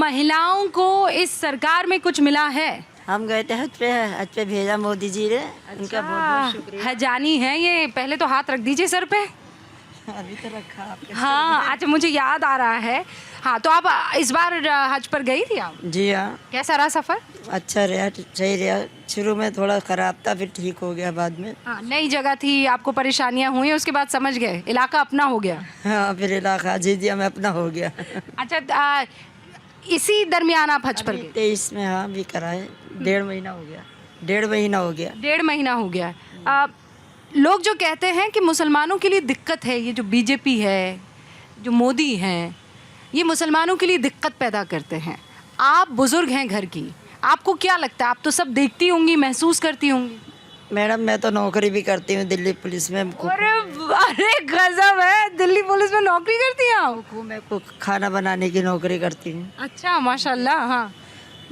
महिलाओं को इस सरकार में कुछ मिला है? हम गए थे हज पे भेजा मोदी जी ने, उनका बहुत बहुत शुक्रिया। हजानी है ये, पहले तो हाथ रख दीजिए सर पे। अभी तो रखा आपके। हाँ, अच्छा मुझे याद आ रहा है। हाँ, तो आप इस बार हज पर गई थी आप? जी हाँ, कैसा रहा सफ़र? अच्छा रहा, सही रहा। शुरू में थोड़ा ख़राब था, फिर ठीक हो गया बाद में। हाँ, नई जगह थी, आपको परेशानियाँ हुई, उसके बाद समझ गए, इलाका अपना हो गया। हाँ, फिर इलाका जीजिया में अपना हो गया। अच्छा, इसी दरमियान आप हज पर गए? 23 में, हाँ भी कराए। 1.5 महीना हो गया। 1.5 महीना हो गया। 1.5 महीना हो गया। लोग जो कहते हैं कि मुसलमानों के लिए दिक्कत है, ये जो बीजेपी है, जो मोदी हैं, ये मुसलमानों के लिए दिक्कत पैदा करते हैं। आप बुज़ुर्ग हैं घर की, आपको क्या लगता है? आप तो सब देखती होंगी, महसूस करती होंगी। मैडम, मैं तो नौकरी भी करती हूँ दिल्ली पुलिस में। अरे गजब है, दिल्ली पुलिस में नौकरी करती हैं आप? मैं खाना बनाने की नौकरी करती हूँ। अच्छा, माशाल्लाह। हाँ,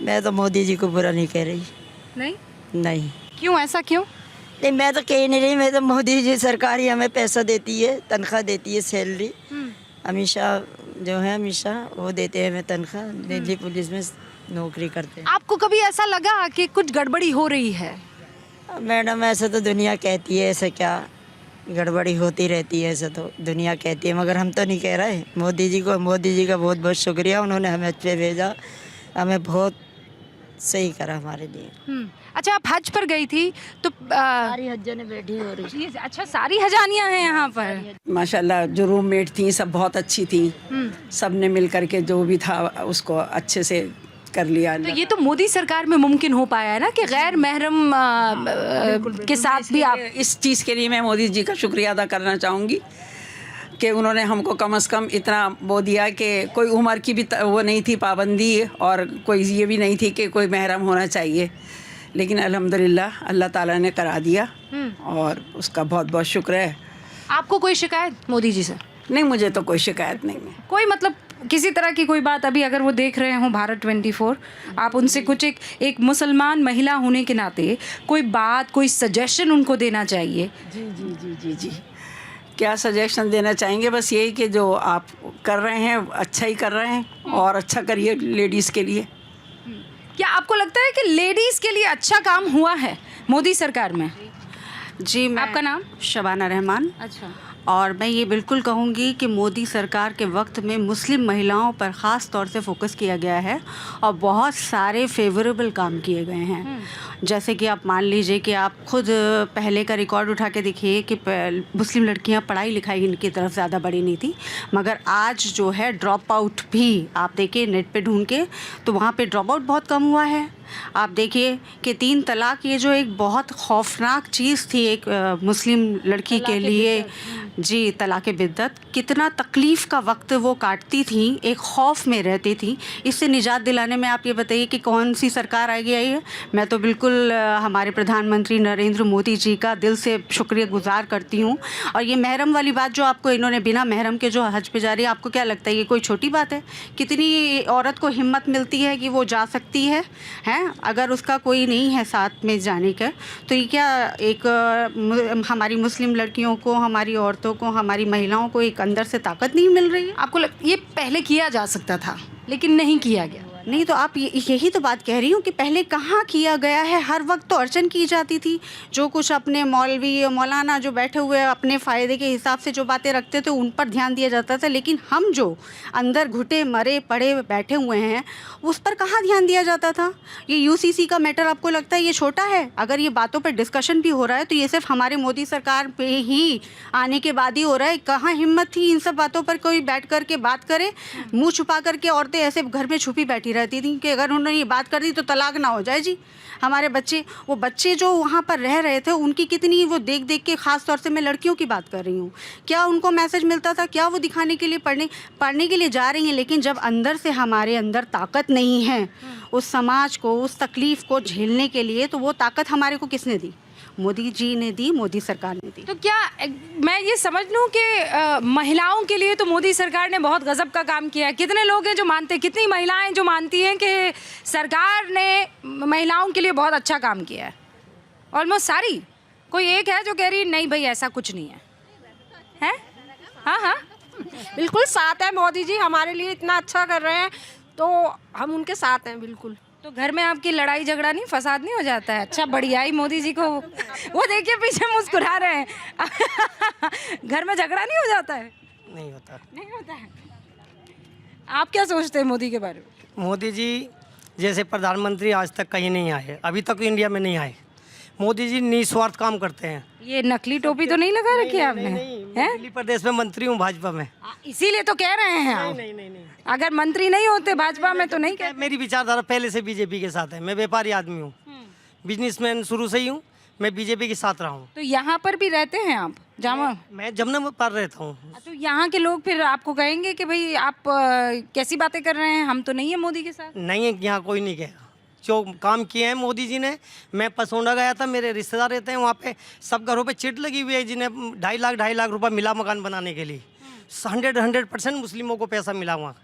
मैं तो मोदी जी को बुरा नहीं कह रही। नहीं? नहीं क्यों, ऐसा क्यों? नहीं, मैं तो कह नहीं रही। मैं तो मोदी जी सरकार ही हमें पैसा देती है, तनख्वाह देती है, सैलरी। हमेशा जो है, हमेशा वो देते हैं हमें तनख्वाह। दिल्ली पुलिस में नौकरी करते हैं। आपको कभी ऐसा लगा कि कुछ गड़बड़ी हो रही है? मैडम, ऐसा तो दुनिया कहती है, ऐसा क्या गड़बड़ी होती रहती है, ऐसा तो दुनिया कहती है, मगर हम तो नहीं कह रहे। मोदी जी का बहुत बहुत शुक्रिया, उन्होंने हमें हज पे भेजा, हमें बहुत सही करा हमारे लिए। अच्छा, आप हज पर गई थी तो सारी हज्जों ने बैठी हो रही। अच्छा, सारी हजानियां हैं यहाँ पर? माशाल्लाह, जो रूममेट थी सब बहुत अच्छी थी। सब ने मिल करके जो भी था उसको अच्छे से कर लिया। तो ये तो मोदी सरकार में मुमकिन हो पाया है ना कि गैर महरम के साथ भी आप। इस चीज़ के लिए मैं मोदी जी का शुक्रिया अदा करना चाहूँगी कि उन्होंने हमको कम से कम इतना वो दिया कि कोई उम्र की भी वो नहीं थी पाबंदी, और कोई ये भी नहीं थी कि कोई महरम होना चाहिए। लेकिन अल्हम्दुलिल्लाह अल्लाह ताला ने करा दिया, और उसका बहुत बहुत शुक्र है। आपको कोई शिकायत मोदी जी से? नहीं, मुझे तो कोई शिकायत नहीं है। कोई मतलब किसी तरह की कोई बात अभी अगर वो देख रहे हों भारत 24, आप उनसे कुछ एक मुसलमान महिला होने के नाते कोई बात, कोई सजेशन उनको देना चाहिए? जी जी जी जी जी, क्या सजेशन देना चाहेंगे? बस यही कि जो आप कर रहे हैं अच्छा ही कर रहे हैं, और अच्छा करिए लेडीज़ के लिए। क्या आपको लगता है कि लेडीज़ के लिए अच्छा काम हुआ है मोदी सरकार में? जी, मैं आपका नाम? शबाना रहमान। अच्छा। और मैं ये बिल्कुल कहूँगी कि मोदी सरकार के वक्त में मुस्लिम महिलाओं पर ख़ास तौर से फोकस किया गया है, और बहुत सारे फेवरेबल काम किए गए हैं। जैसे कि आप मान लीजिए कि आप खुद पहले का रिकॉर्ड उठा के देखिए कि मुस्लिम लड़कियां पढ़ाई लिखाई इनकी तरफ ज़्यादा बढ़ी नहीं थी, मगर आज जो है ड्रॉप आउट भी आप देखिए नेट पे ढूंढ के, तो वहाँ पे ड्रॉप आउट बहुत कम हुआ है। आप देखिए कि 3 तलाक, ये जो एक बहुत खौफनाक चीज़ थी एक मुस्लिम लड़की के लिए, जी, तलाक़ बिद्दत, कितना तकलीफ़ का वक्त वो काटती थी, एक खौफ में रहती थी। इससे निजात दिलाने में आप ये बताइए कि कौन सी सरकार आगे आई है? मैं तो बिल्कुल हमारे प्रधानमंत्री नरेंद्र मोदी जी का दिल से शुक्रियागुजार करती हूँ। और ये महरम वाली बात जो आपको इन्होंने बिना महरम के जो हज पे जा रही है, आपको क्या लगता है ये कोई छोटी बात है? कितनी औरत को हिम्मत मिलती है कि वो जा सकती है? अगर उसका कोई नहीं है साथ में जाने का, तो ये क्या एक हमारी मुस्लिम लड़कियों को, हमारी औरतों को, हमारी महिलाओं को एक अंदर से ताकत नहीं मिल रही है? आपको ये पहले किया जा सकता था लेकिन नहीं किया गया? नहीं, तो आप यही तो बात कह रही हूँ कि पहले कहाँ किया गया है। हर वक्त तो अर्चन की जाती थी, जो कुछ अपने मौलवी मौलाना जो बैठे हुए अपने फ़ायदे के हिसाब से जो बातें रखते थे उन पर ध्यान दिया जाता था, लेकिन हम जो अंदर घुटे मरे पड़े बैठे हुए हैं उस पर कहाँ ध्यान दिया जाता था? ये यूसीसी का मैटर आपको लगता है ये छोटा है? अगर ये बातों पर डिस्कशन भी हो रहा है तो ये सिर्फ हमारे मोदी सरकार पे ही आने के बाद ही हो रहा है। कहाँ हिम्मत थी इन सब बातों पर कोई बैठ कर के बात करे? मुँह छुपा करके औरतें ऐसे घर में छुपी बैठी रहती थी कि अगर उन्होंने ये बात कर दी तो तलाक ना हो जाए जी। हमारे बच्चे जो वहाँ पर रह रहे थे उनकी कितनी वो देख देख के, ख़ास तौर से मैं लड़कियों की बात कर रही हूँ, क्या उनको मैसेज मिलता था? क्या वो दिखाने के लिए पढ़ने के लिए जा रही हैं, लेकिन जब अंदर से हमारे अंदर ताकत नहीं है उस समाज को, उस तकलीफ़ को झेलने के लिए, तो वो ताकत हमारे को किसने दी? मोदी जी ने दी, मोदी सरकार ने दी। तो क्या मैं ये समझ लूँ कि महिलाओं के लिए तो मोदी सरकार ने बहुत गजब का काम किया है? कितने लोग हैं जो मानते हैं, कितनी महिलाएं जो मानती हैं कि सरकार ने महिलाओं के लिए बहुत अच्छा काम किया है? ऑलमोस्ट सारी। कोई एक है जो कह रही नहीं भाई ऐसा कुछ नहीं है? हैं? हाँ हाँ, बिल्कुल साथ है मोदी जी, हमारे लिए इतना अच्छा कर रहे हैं। तो हम उनके साथ हैं बिल्कुल। तो घर में आपकी लड़ाई झगड़ा नहीं, फसाद नहीं हो जाता है? अच्छा, बढ़िया ही मोदी जी को वो देखिए पीछे मुस्कुरा रहे हैं। घर में झगड़ा नहीं हो जाता है? नहीं होता। नहीं होता है। आप क्या सोचते हैं मोदी के बारे में? मोदी जी जैसे प्रधानमंत्री आज तक कहीं नहीं आए, अभी तक इंडिया में नहीं आए। मोदी जी निस्वार्थ काम करते हैं। ये नकली टोपी तो नहीं लगा रखी है आपने? मैं दिल्ली प्रदेश में मंत्री हूँ भाजपा में। इसीलिए तो कह रहे हैं आप। नहीं। अगर मंत्री नहीं होते भाजपा में तो नहीं कहते। मेरी विचारधारा पहले से बीजेपी के साथ है। मैं व्यापारी आदमी हूँ, बिजनेसमैन शुरू से ही हूँ। मैं बीजेपी के साथ रहा हूँ। तो यहाँ पर भी रहते हैं आप जामा? मैं जमुना पर रहता हूँ। तो यहाँ के लोग फिर आपको कहेंगे कि भाई आप कैसी बातें कर रहे हैं, हम तो नहीं है मोदी के साथ? नहीं है, यहाँ कोई नहीं कहेगा। जो काम किए हैं मोदी जी ने। मैं पसौंडा गया था, मेरे रिश्तेदार रहते हैं वहाँ पे। सब घरों पे चिट लगी हुई है, जिन्हें 2.5 लाख रुपए मिला मकान बनाने के लिए। 100% मुस्लिमों को पैसा मिला वहाँ,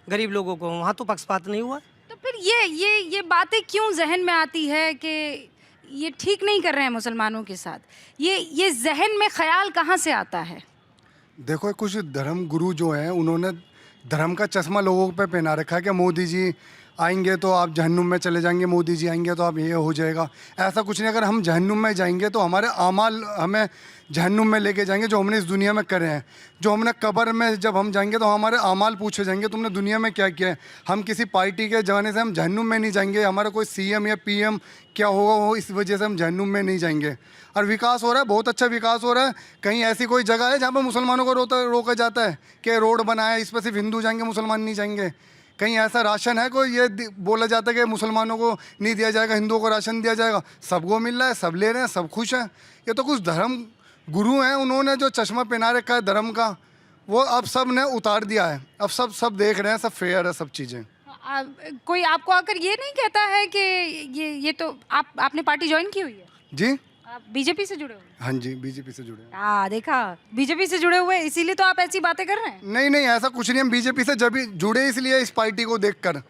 गरीब लोगों को। वहाँ तो पक्षपात नहीं हुआ। तो फिर ये बातें क्यों जहन में आती है कि ये ठीक नहीं कर रहे हैं मुसलमानों के साथ? ये जहन में ख्याल कहाँ से आता है? देखो, कुछ धर्म गुरु जो हैं उन्होंने धर्म का चश्मा लोगों पे पहना रखा है कि मोदी जी आएंगे तो आप जहन्नुम में चले जाएंगे, मोदी जी आएंगे तो आप ये हो जाएगा। ऐसा कुछ नहीं। अगर हम जहन्नुम में जाएंगे तो हमारे आमाल हमें जहन्नुम में लेके जाएंगे, जो हमने इस दुनिया में करे हैं। जो हमने कब्र में जब हम जाएंगे तो हमारे आमाल पूछे जाएंगे, तुमने दुनिया में क्या किया है। हम किसी पार्टी के जमाने से हम जहन्नुम में नहीं जाएंगे। हमारा कोई सीएम या पीएम क्या होगा वो, इस वजह से हम जहन्नुम में नहीं जाएंगे। और विकास हो रहा है, बहुत अच्छा विकास हो रहा है। कहीं ऐसी कोई जगह है जहाँ पर मुसलमानों को रोका जाता है कि रोड बनाया, इस पर सिर्फ हिंदू जाएंगे, मुसलमान नहीं जाएंगे? कहीं ऐसा राशन है कोई ये बोला जाता है कि मुसलमानों को नहीं दिया जाएगा, हिंदुओं को राशन दिया जाएगा? सबको मिल रहा है, सब ले रहे हैं, सब खुश हैं। ये तो कुछ धर्म गुरु हैं, उन्होंने जो चश्मा पहना रखा है धर्म का, वो अब सब ने उतार दिया है। अब सब देख रहे हैं, सब फेयर है, सब चीज़ें। कोई आपको आकर ये नहीं कहता है कि ये तो आपने पार्टी ज्वाइन की हुई है? जी, आप बीजेपी से जुड़े हुए हैं? हाँ जी, बीजेपी से जुड़े हैं। देखा, बीजेपी से जुड़े हुए इसीलिए तो आप ऐसी बातें कर रहे हैं? नहीं, ऐसा कुछ नहीं। हम बीजेपी से जब जुड़े इसलिए इस पार्टी को देखकर।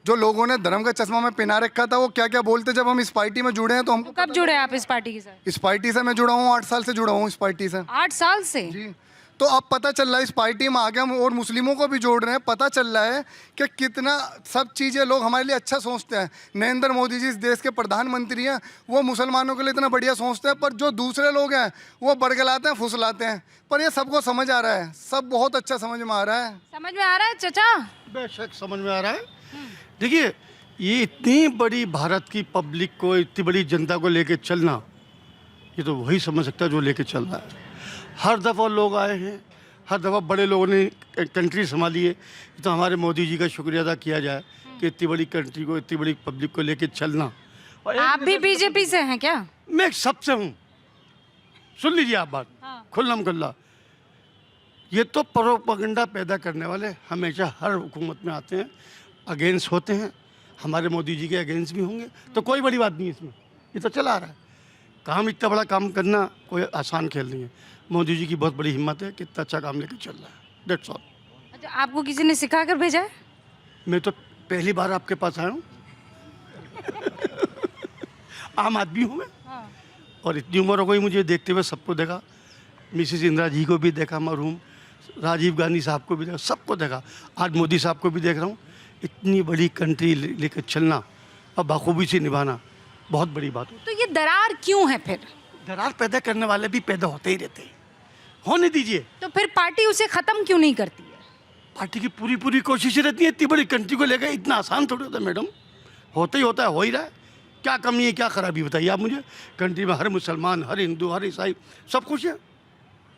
जो लोगों ने धर्म का चश्मा में पहना रखा था वो क्या क्या बोलते, जब हम इस पार्टी में जुड़े हैं तो हमको। कब जुड़े आप इस पार्टी के साथ? इस पार्टी से मैं जुड़ा हूँ, 8 साल से जुड़ा हूँ इस पार्टी से। 8 साल से? जी। तो अब पता चल रहा है इस पार्टी में आगे हम और मुस्लिमों को भी जोड़ रहे हैं। पता चल रहा है कि कितना सब चीज़ें लोग हमारे लिए अच्छा सोचते हैं। नरेंद्र मोदी जी इस देश के प्रधानमंत्री हैं, वो मुसलमानों के लिए इतना बढ़िया सोचते हैं। पर जो दूसरे लोग हैं वो बरगलाते हैं, फुसलाते हैं। पर ये सबको समझ आ रहा है, सब बहुत अच्छा समझ में आ रहा है। समझ में आ रहा है चाचा? बेशक समझ में आ रहा है। देखिए, ये इतनी बड़ी भारत की पब्लिक को, इतनी बड़ी जनता को लेके चलना, ये तो वही समझ सकता है जो लेके चल रहा है। हर दफ़ा लोग आए हैं, हर दफ़ा बड़े लोगों ने कंट्री संभाली है। तो हमारे मोदी जी का शुक्रिया अदा किया जाए कि इतनी बड़ी कंट्री को, इतनी बड़ी पब्लिक को लेके चलना। और आप भी बीजेपी से हैं क्या? मैं सबसे हूँ, सुन लीजिए आप बात। खुल्लम खुल्ला। ये तो प्रोपेगेंडा पैदा करने वाले हमेशा हर हुकूमत में आते हैं, अगेंस्ट होते हैं। हमारे मोदी जी के अगेंस्ट भी होंगे, तो कोई बड़ी बात नहीं इसमें। ये तो चला आ रहा है काम। इतना बड़ा काम करना कोई आसान खेल नहीं है। मोदी जी की बहुत बड़ी हिम्मत है, कितना अच्छा काम लेके चल रहा है। That's all. अच्छा, आपको किसी ने सिखा कर भेजा है? मैं तो पहली बार आपके पास आया हूँ। आम आदमी हूँ मैं। और इतनी उम्र हो गई मुझे देखते हुए, सबको देखा। मिसेस इंदिरा जी को भी देखा, मरहूम राजीव गांधी साहब को भी देखा, सबको देखा। आज मोदी साहब को भी देख रहा हूँ। इतनी बड़ी कंट्री लेकर चलना और बखूबी से निभाना बहुत बड़ी बात है। तो ये दरार क्यों है फिर? दरार पैदा करने वाले भी पैदा होते ही रहते हैं, होने दीजिए। तो फिर पार्टी उसे खत्म क्यों नहीं करती है? पार्टी की पूरी कोशिश रहती है। इतनी बड़ी कंट्री को लेकर इतना आसान थोड़ी होता है मैडम। होता ही होता है, हो ही रहा है। क्या कमी है, क्या खराबी बताइए आप मुझे। कंट्री में हर मुसलमान, हर हिंदू, हर ईसाई सब खुश है।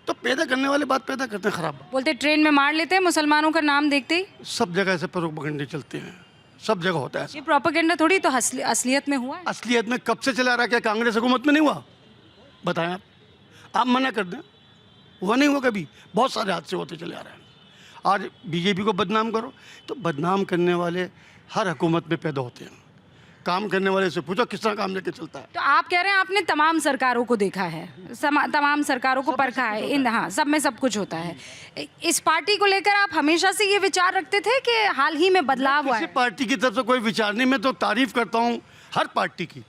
तो पैदा करने वाले बात पैदा करते हैं खराब। बोलते ट्रेन में मार लेते हैं मुसलमानों का नाम देखते ही। सब जगह ऐसे प्रोपेगेंडे चलते हैं, सब जगह होता है। ये प्रोपेगेंडा थोड़ी तो असलियत में हुआ है। असलियत में कब से चला रहा है? क्या कांग्रेस हुकूमत में नहीं हुआ? बताएं आप मना कर दें, वो नहीं हुआ कभी। बहुत सारे हादसे होते चले आ रहे हैं। आज बीजेपी को बदनाम करो, तो बदनाम करने वाले हर हुकूमत में पैदा होते हैं। काम करने वाले से पूछो किस तरह काम लेके चलता है। तो आप कह रहे हैं आपने तमाम सरकारों को देखा है, तमाम सरकारों को परखा है, इन हाँ सब में सब कुछ होता है। इस पार्टी को लेकर आप हमेशा से ये विचार रखते थे कि हाल ही में बदलाव हुआ है? किसी पार्टी की तरफ से कोई विचार नहीं। मैं तो तारीफ करता हूँ हर पार्टी की।